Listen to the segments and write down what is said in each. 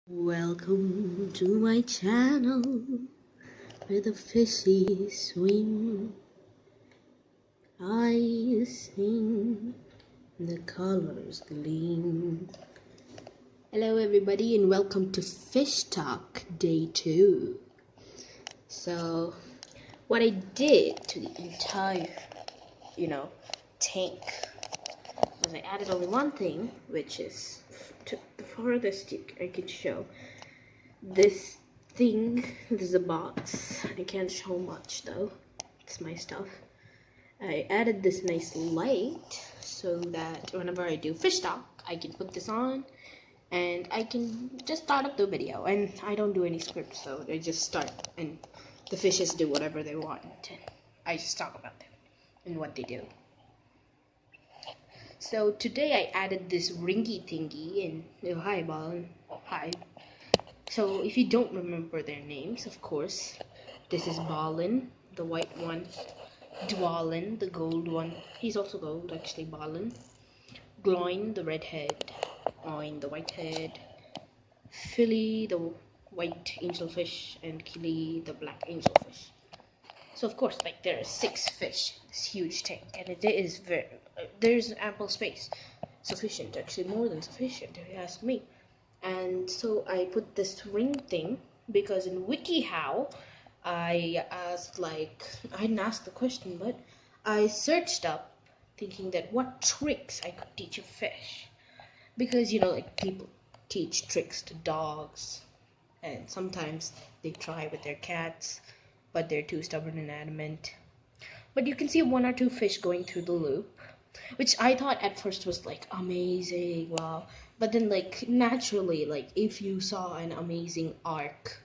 Welcome to my channel where the fishies swim. I sing, the colors gleam. Hello everybody and welcome to Fish Talk Day 2. So, what I did to the entire, tank was I added only one thing, which is to the farthest I can show. This is a box. I can't show much though. It's my stuff. I added this nice light so that whenever I do fish talk, I can put this on and I can just start up the video. And I don't do any scripts, so I just start and the fishes do whatever they want. And I just talk about them and what they do. So today I added this ringy thingy and hi Ball, hi. So if you don't remember their names, of course, this is Balin, the white one, Dwalin, the gold one. He's also gold, actually, Balin. Gloin, the redhead. Oin, the whitehead. Philly, the white angelfish, and Kili, the black angelfish. So of course, there are 6 fish, this huge tank, and it is there's ample space, sufficient, actually more than sufficient, if you ask me. And so I put this ring thing because in WikiHow, I didn't ask the question, but I searched up thinking that what tricks I could teach a fish. Because, people teach tricks to dogs, and sometimes they try with their cats, but they're too stubborn and adamant. But you can see 1 or 2 fish going through the loop, which I thought at first was amazing, wow. But then naturally, if you saw an amazing arc,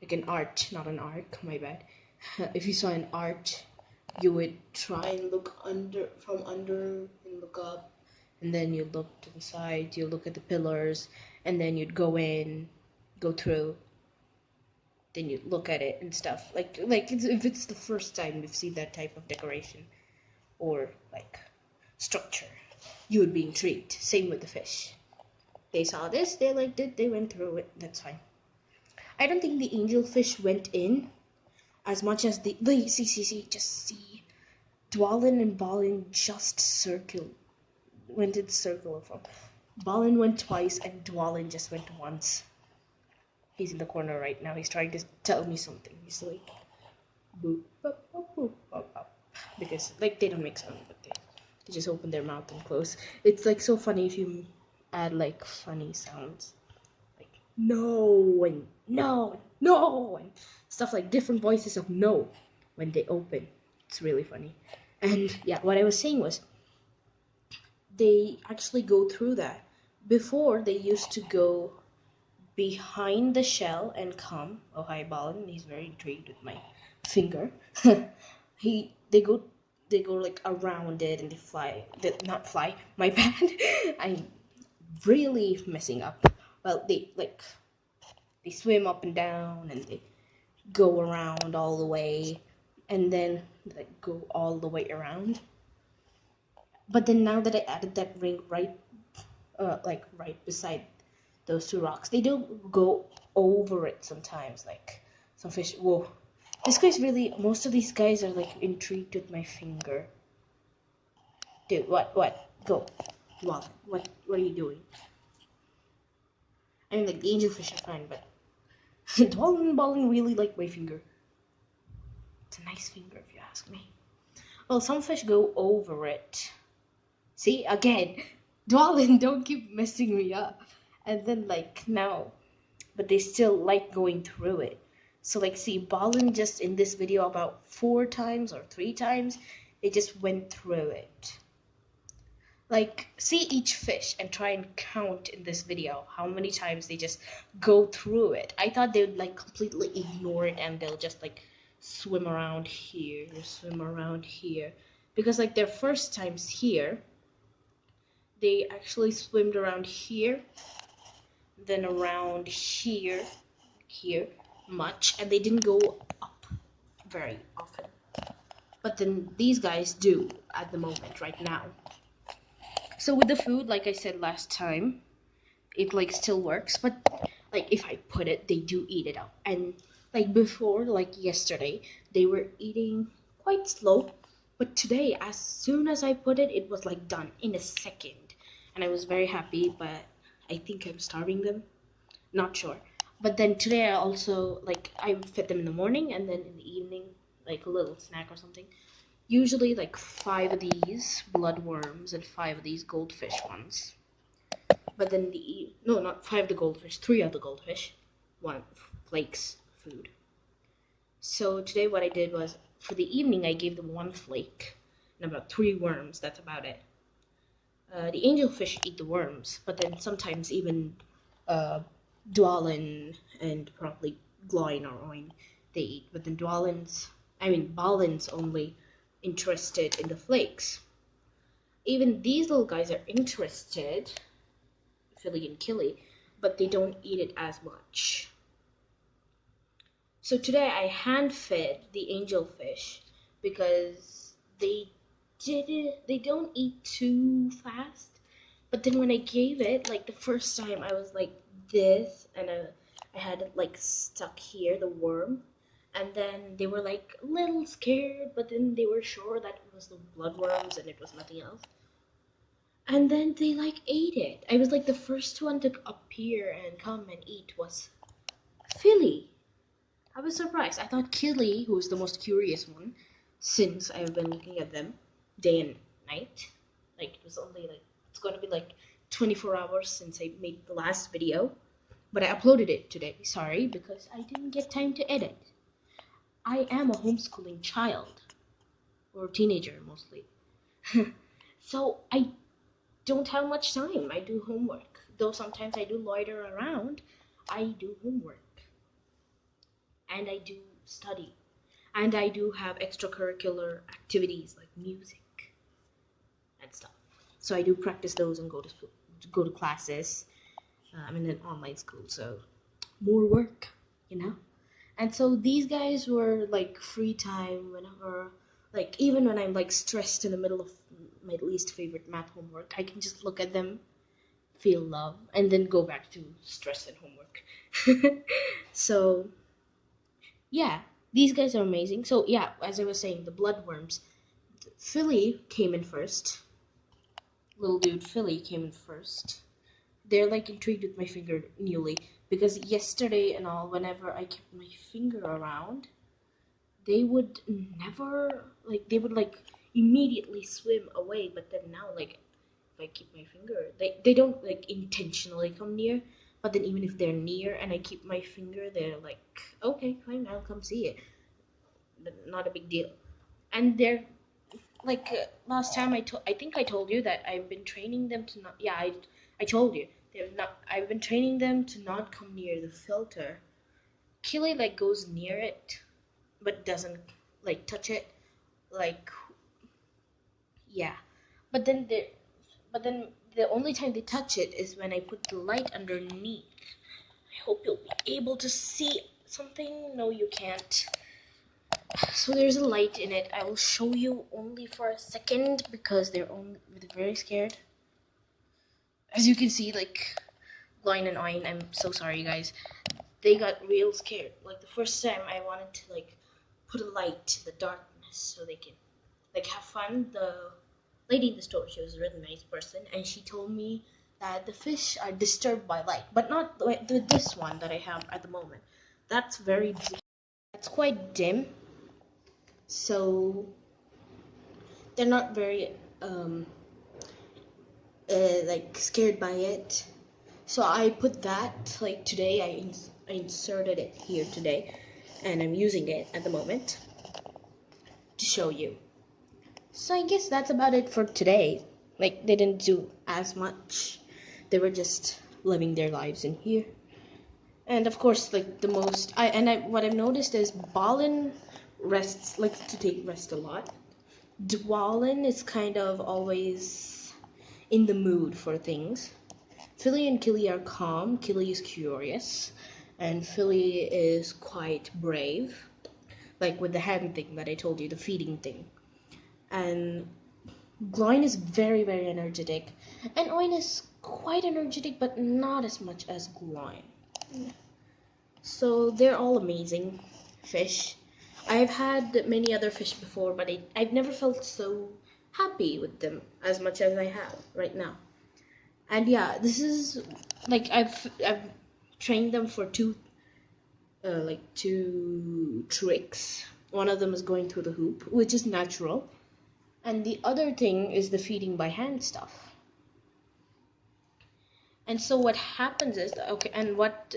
like an arch, not an arc, my bad. If you saw an arch, you would try and look from under and look up, and then you look to the side, you look at the pillars, and then you'd go in, go through, then you look at it and stuff. If it's the first time you've seen that type of decoration or structure, you would be intrigued. Same with the fish. They saw this, they liked it, they went through it. That's fine. I don't think the angelfish went in as much as just see. Dwalin and Balin just went in circle of them. Balin went twice and Dwalin just went once. He's in the corner right now. He's trying to tell me something. He's like, boop, boop, boop, boop, boop, boop. Because, they don't make sound, but they just open their mouth and close. It's, so funny if you add, funny sounds. No, and no, no, and stuff different voices of no when they open. It's really funny. And, yeah, what I was saying was, they actually go through that. Before, they used to go behind the shell and come. Oh, hi, Balin. He's very intrigued with my finger. They go around it and they fly. Not fly. My bad. I'm really messing up. Well, they swim up and down and they go around all the way and then go all the way around. But then now that I added that ring right beside those 2 rocks, they do go over it sometimes. Some fish. Whoa, this guy's really. Most of these guys are intrigued with my finger. Dude, what? Go. Wow. What are you doing? I mean, the angelfish are fine, but Dwalin and Balin really like my finger. It's a nice finger, if you ask me. Well, some fish go over it. See, again, Dwalin, don't keep messing me up. And then now, but they still like going through it. So see, Balin just in this video about 4 times or 3 times, they just went through it. See each fish and try and count in this video how many times they just go through it. I thought they would completely ignore it and they'll just swim around here, because their first times here, they actually swimmed around here, then around here much, and they didn't go up very often. But then these guys do at the moment, right now. So with the food, like I said last time, it like still works, but like if I put it, they do eat it up. And like before, like yesterday, they were eating quite slow, but today, as soon as I put it, it was like done in a second, and I was very happy. But I think I'm starving them, not sure. But then today I also like I fed them in the morning and then in the evening like a little snack or something. Usually like 5 of these bloodworms and 5 of these goldfish ones. But then no, not 5 of the goldfish, 3 of the goldfish, 1 flakes food. So today what I did was for the evening I gave them 1 flake and about 3 worms. That's about it. The angelfish eat the worms, but then sometimes even uh, Dwalin and probably Gloin or Oin they eat. But then Balin's only interested in the flakes. Even these little guys are interested, Philly and Killy, but they don't eat it as much. So today I hand fed the angelfish because they don't eat too fast. But then when I gave it, like the first time I was like this, and I had it like stuck here, the worm. And then they were like a little scared, but then they were sure that it was the bloodworms and it was nothing else. And then they like ate it. I was like the first one to appear and come and eat was Philly. I was surprised. I thought Killy, who was the most curious one, since I've been looking at them day and night. Like it was only like it's gonna be like 24 hours since I made the last video, but I uploaded it today. Sorry, because I didn't get time to edit. I am a homeschooling child or teenager mostly, so I don't have much time. I do homework, though sometimes I do loiter around. I do homework and I do study. And I do have extracurricular activities like music and stuff. So I do practice those and go to classes. I'm in an online school, so more work, you know. And so these guys were like free time whenever, like even when I'm like stressed in the middle of my least favorite math homework, I can just look at them, feel love, and then go back to stress and homework. So yeah, these guys are amazing. So yeah, as I was saying, the bloodworms. Philly came in first. Little dude Philly came in first. They're like intrigued with my finger newly because yesterday and all, whenever I kept my finger around, they would never they would like immediately swim away. But then now, like if I keep my finger, they don't like intentionally come near. But then even if they're near and I keep my finger, they're like, okay, fine, I'll come see it. Not a big deal. And they're like last time I think I told you that I've been training them to not. Yeah, I told you they're not. I've been training them to not come near the filter. Killy like goes near it, but doesn't like touch it. Like yeah, but then the only time they touch it is when I put the light underneath. I hope you'll be able to see something. No, you can't. So there's a light in it. I will show you only for a second because they're very scared. As you can see, like Gloin and Oin, I'm so sorry guys. They got real scared. Like the first time I wanted to like put a light in the darkness so they can like have fun. The lady in the store, she was a really nice person, and she told me that the fish are disturbed by light, but not this one that I have at the moment. That's quite dim, so they're not very like scared by it. So I put that like today. I inserted it here today, and I'm using it at the moment to show you. So I guess that's about it for today. Like they didn't do as much. They were just living their lives in here. And of course, like the most what I've noticed is Balin likes to take rest a lot. Dwalin is kind of always in the mood for things. Philly and Killy are calm. Killy is curious, and Philly is quite brave, like with the hand thing that I told you, the feeding thing. And Gloin is very, very energetic, and Oin is quite energetic, but not as much as guan. So they're all amazing fish. I've had many other fish before, but I've never felt so happy with them as much as I have right now. And yeah, this is like I've trained them for two tricks. One of them is going through the hoop, which is natural, and the other thing is the feeding by hand stuff. And so what happens is, okay, and what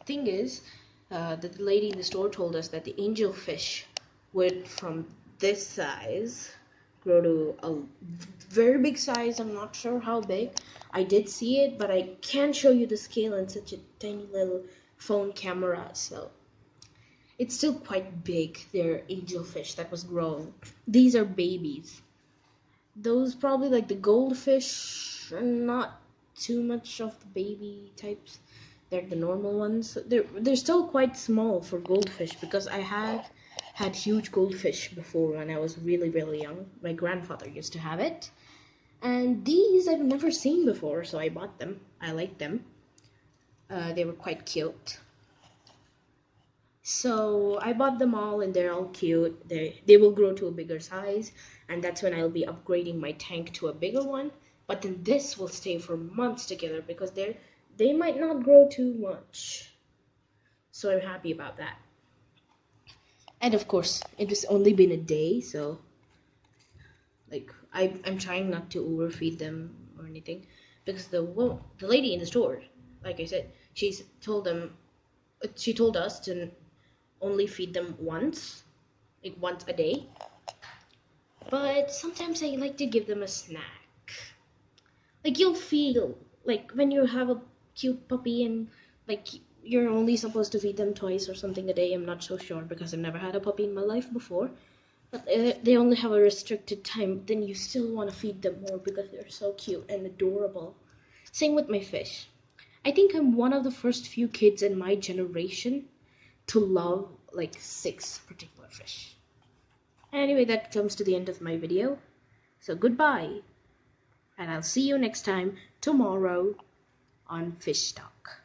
thing is, the lady in the store told us that the angelfish would, from this size, grow to a very big size. I'm not sure how big. I did see it, but I can't show you the scale in such a tiny little phone camera. So it's still quite big. They're angelfish that was grown. These are babies. Those probably like the goldfish are not too much of the baby types. They're the normal ones. They're still quite small for goldfish because I have had huge goldfish before when I was really young. My grandfather used to have it. And these I've never seen before, so I bought them. I liked them. They were quite cute. So I bought them all and they're all cute. They will grow to a bigger size, and that's when I'll be upgrading my tank to a bigger one. But then this will stay for months together because they might not grow too much. So I'm happy about that. And of course, it has only been a day, so like I'm trying not to overfeed them or anything because the lady in the store, like I said, she told us to only feed them once, like once a day. But sometimes I like to give them a snack. Like you'll feel like when you have a cute puppy and like you're only supposed to feed them twice or something a day. I'm not so sure because I've never had a puppy in my life before. But they only have a restricted time. Then you still want to feed them more because they're so cute and adorable. Same with my fish. I think I'm one of the first few kids in my generation to love like 6 particular fish. Anyway, that comes to the end of my video. So goodbye, and I'll see you next time tomorrow on Fish Talk.